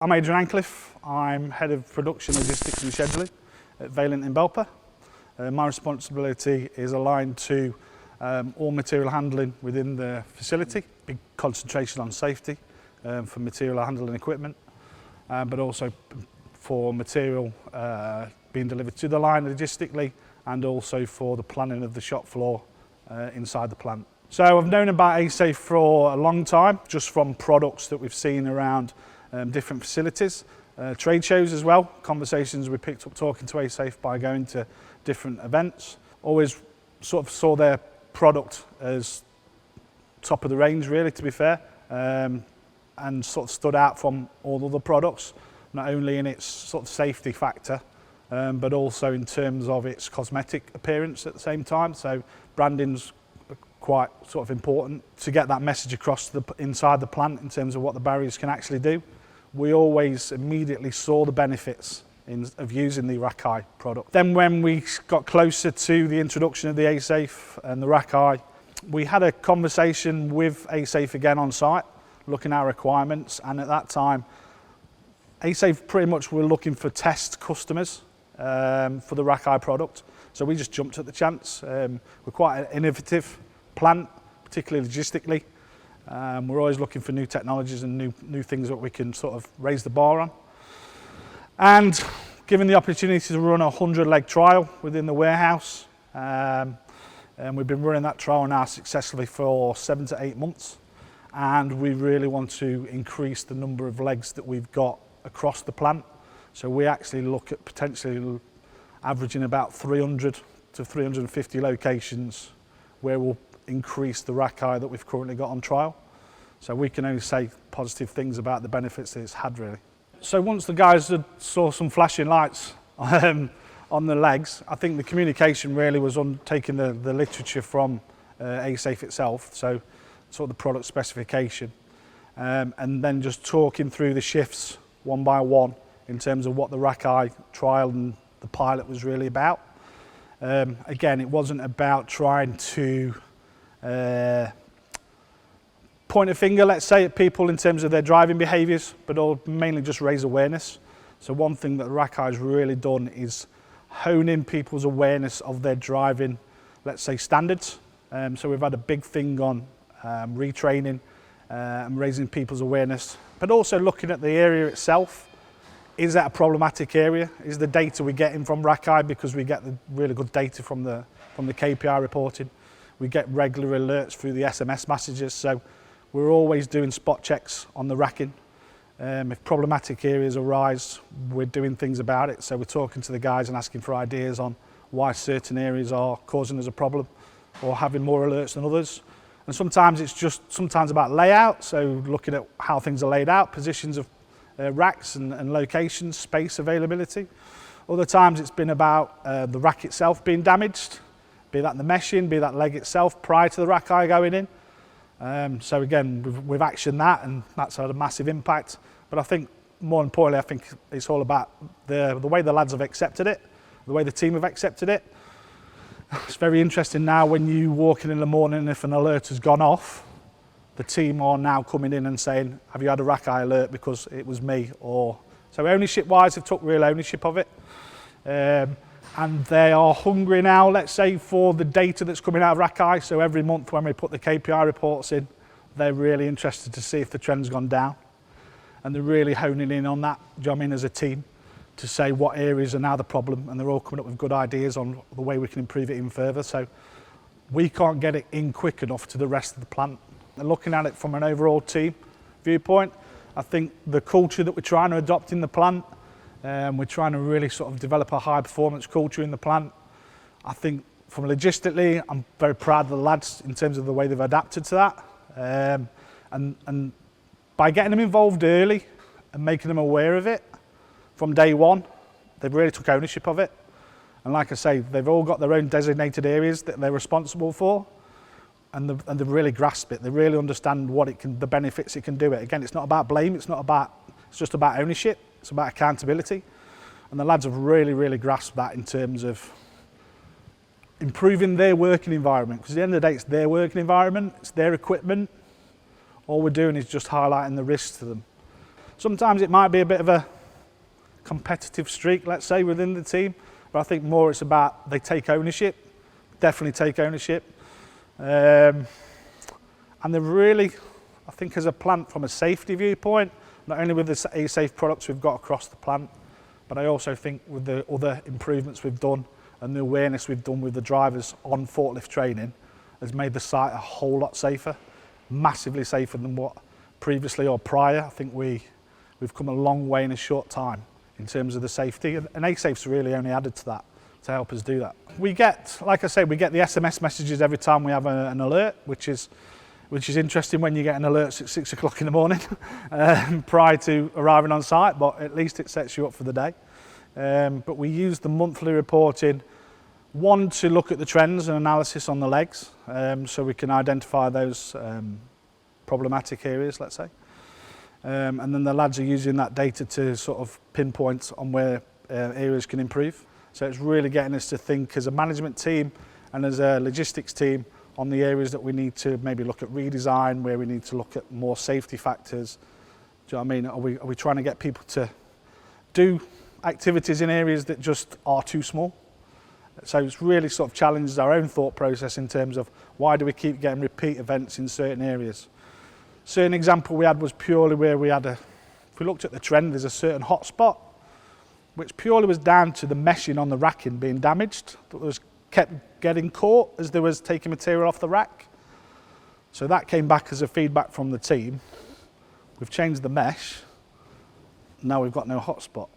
I'm Adrian Ancliffe. I'm Head of Production, Logistics and Scheduling at Valent in Belper. My responsibility is aligned to all material handling within the facility, big concentration on safety for material handling equipment, but also for material being delivered to the line logistically, and also for the planning of the shop floor inside the plant. So I've known about ASAFE for a long time, just from products that we've seen around different facilities, trade shows as well, conversations we picked up talking to ASAFE by going to different events. Always sort of saw their product as top of the range, really, to be fair, and sort of stood out from all other products, not only in its sort of safety factor, but also in terms of its cosmetic appearance at the same time. So branding's quite sort of important to get that message across inside the plant in terms of what the barriers can actually do. We always immediately saw the benefits of using the RackEye product. Then when we got closer to the introduction of the ASAFE and the RackEye, we had a conversation with ASAFE again on site, looking at our requirements, and at that time ASAFE pretty much were looking for test customers for the RackEye product. So we just jumped at the chance. We're quite an innovative plant, particularly logistically. We're always looking for new technologies and new things that we can sort of raise the bar on. And given the opportunity to run a 100-leg trial within the warehouse, and we've been running that trial now successfully for 7 to 8 months, and we really want to increase the number of legs that we've got across the plant. So we actually look at potentially averaging about 300 to 350 locations where we'll increase the RackEye that we've currently got on trial. So we can only say positive things about the benefits that it's had, really. So once the guys had saw some flashing lights on the legs, I think the communication really was on taking the literature from ASAFE itself, so sort of the product specification, and then just talking through the shifts one by one in terms of what the RackEye trial and the pilot was really about. Again, it wasn't about trying to point a finger, let's say, at people in terms of their driving behaviours, but mainly just raise awareness. So one thing that RackEye's really done is hone in people's awareness of their driving, let's say, standards. So we've had a big thing on retraining and raising people's awareness, but also looking at the area itself. Is that a problematic area? Is the data we're getting from RackEye, because we get the really good data from the KPI reporting. We get regular alerts through the SMS messages, so we're always doing spot checks on the racking. If problematic areas arise, we're doing things about it. So we're talking to the guys and asking for ideas on why certain areas are causing us a problem or having more alerts than others. And sometimes it's just about layout, so looking at how things are laid out, positions of racks and locations, space availability. Other times it's been about the rack itself being damaged, be that the meshing, be that leg itself prior to the RackEye going in. So again, we've actioned that, and that's had a massive impact. But I think more importantly, I think it's all about the way the lads have accepted it, the way the team have accepted it. It's very interesting now when you walk in the morning, if an alert has gone off, the team are now coming in and saying, have you had a RackEye alert because it was me? Or so ownership wise, they've took real ownership of it. And they are hungry now, let's say, for the data that's coming out of RackEye. So every month when we put the KPI reports in, they're really interested to see if the trend's gone down. And they're really honing in on that, do you know what I mean, as a team, to say what areas are now the problem, and they're all coming up with good ideas on the way we can improve it even further. So we can't get it in quick enough to the rest of the plant. And looking at it from an overall team viewpoint, I think the culture that we're trying to adopt in the plant, we're trying to really sort of develop a high performance culture in the plant. I think from logistically, I'm very proud of the lads in terms of the way they've adapted to that. And by getting them involved early and making them aware of it from day one, they've really took ownership of it. And like I say, they've all got their own designated areas that they're responsible for, and they've really grasped it. They really understand the benefits it can do it. Again, it's not about blame, it's just about ownership. It's about accountability, and the lads have really, really grasped that in terms of improving their working environment, because at the end of the day, it's their working environment, it's their equipment. All we're doing is just highlighting the risks to them. Sometimes it might be a bit of a competitive streak, let's say, within the team, but I think more it's about they take ownership, definitely take ownership. And they're really, I think as a plant from a safety viewpoint, not only with the A-Safe products we've got across the plant, but I also think with the other improvements we've done and the awareness we've done with the drivers on forklift training has made the site a whole lot safer, massively safer than what previously or prior. I think we've come a long way in a short time in terms of the safety, and A-Safe's really only added to that to help us do that. We get, like I say, we get the SMS messages every time we have an alert, which is interesting when you get an alert at 6 o'clock in the morning prior to arriving on site, but at least it sets you up for the day. But we use the monthly reporting, one, to look at the trends and analysis on the legs, so we can identify those problematic areas, let's say. And then the lads are using that data to sort of pinpoint on where areas can improve. So it's really getting us to think as a management team and as a logistics team on the areas that we need to maybe look at redesign, where we need to look at more safety factors. Do you know what I mean? Are we trying to get people to do activities in areas that just are too small? So it's really sort of challenged our own thought process in terms of why do we keep getting repeat events in certain areas. Certain example we had was purely where we had if we looked at the trend, there's a certain hot spot, which purely was down to the meshing on the racking being damaged, that was kept getting caught as there was taking material off the rack. So that came back as a feedback from the team. We've changed the mesh, now we've got no hot spot.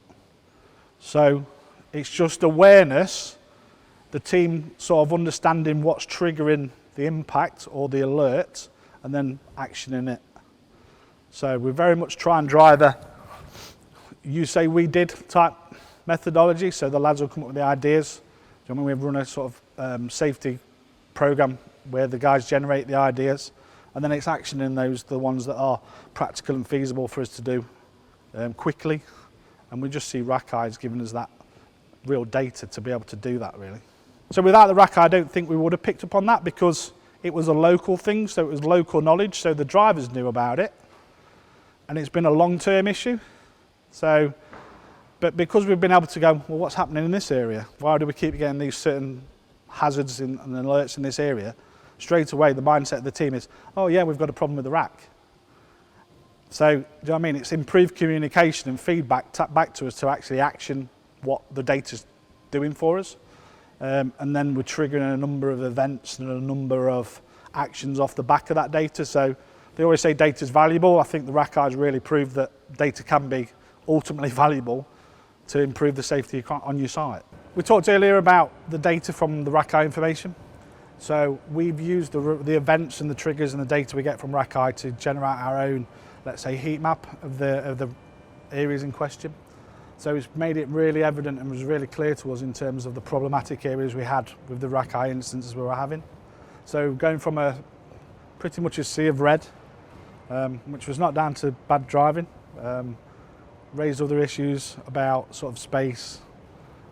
So it's just awareness, the team sort of understanding what's triggering the impact or the alert, and then actioning it. So we very much try and drive a you say we did type methodology, so the lads will come up with the ideas. Do you know what I mean? We've run a sort of safety program where the guys generate the ideas, and then it's actioning those, the ones that are practical and feasible for us to do quickly. And we just see RackEye's giving us that real data to be able to do that, really. So without the RackEye, I don't think we would have picked up on that, because it was a local thing, so it was local knowledge, so the drivers knew about it, and it's been a long-term issue. So, but because we've been able to go, well, what's happening in this area? Why do we keep getting these certain hazards and alerts in this area? Straight away, the mindset of the team is, oh yeah, we've got a problem with the rack. So, do you know what I mean? It's improved communication and feedback tapped back to us to actually action what the data's doing for us. And then we're triggering a number of events and a number of actions off the back of that data. So they always say data's valuable. I think the RackEye's really proved that data can be ultimately valuable to improve the safety on your site. We talked earlier about the data from the RackEye information. So we've used the events and the triggers and the data we get from RackEye to generate our own, let's say, heat map of the areas in question. So it's made it really evident and was really clear to us in terms of the problematic areas we had with the RackEye instances we were having. So going from a pretty much a sea of red, which was not down to bad driving, raised other issues about sort of space,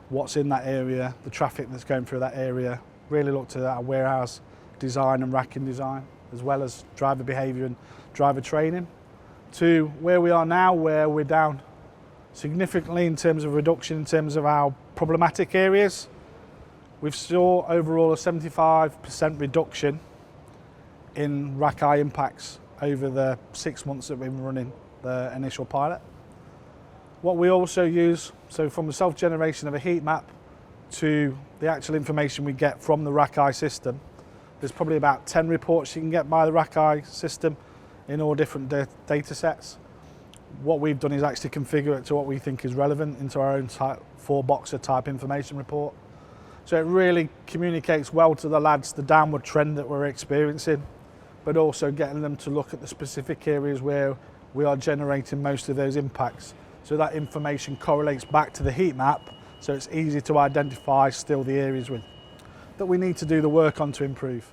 what's in that area, the traffic that's going through that area, really looked at our warehouse design and racking design, as well as driver behaviour and driver training, to where we are now, where we're down significantly in terms of reduction in terms of our problematic areas. We've saw overall a 75% reduction in RackEye impacts over the 6 months that we've been running the initial pilot. What we also use, so from the self-generation of a heat map to the actual information we get from the RackEye system, there's probably about 10 reports you can get by the RackEye system in all different data sets. What we've done is actually configure it to what we think is relevant into our own type 4-boxer type information report. So it really communicates well to the lads the downward trend that we're experiencing, but also getting them to look at the specific areas where we are generating most of those impacts. So that information correlates back to the heat map, so it's easy to identify still the areas that we need to do the work on to improve.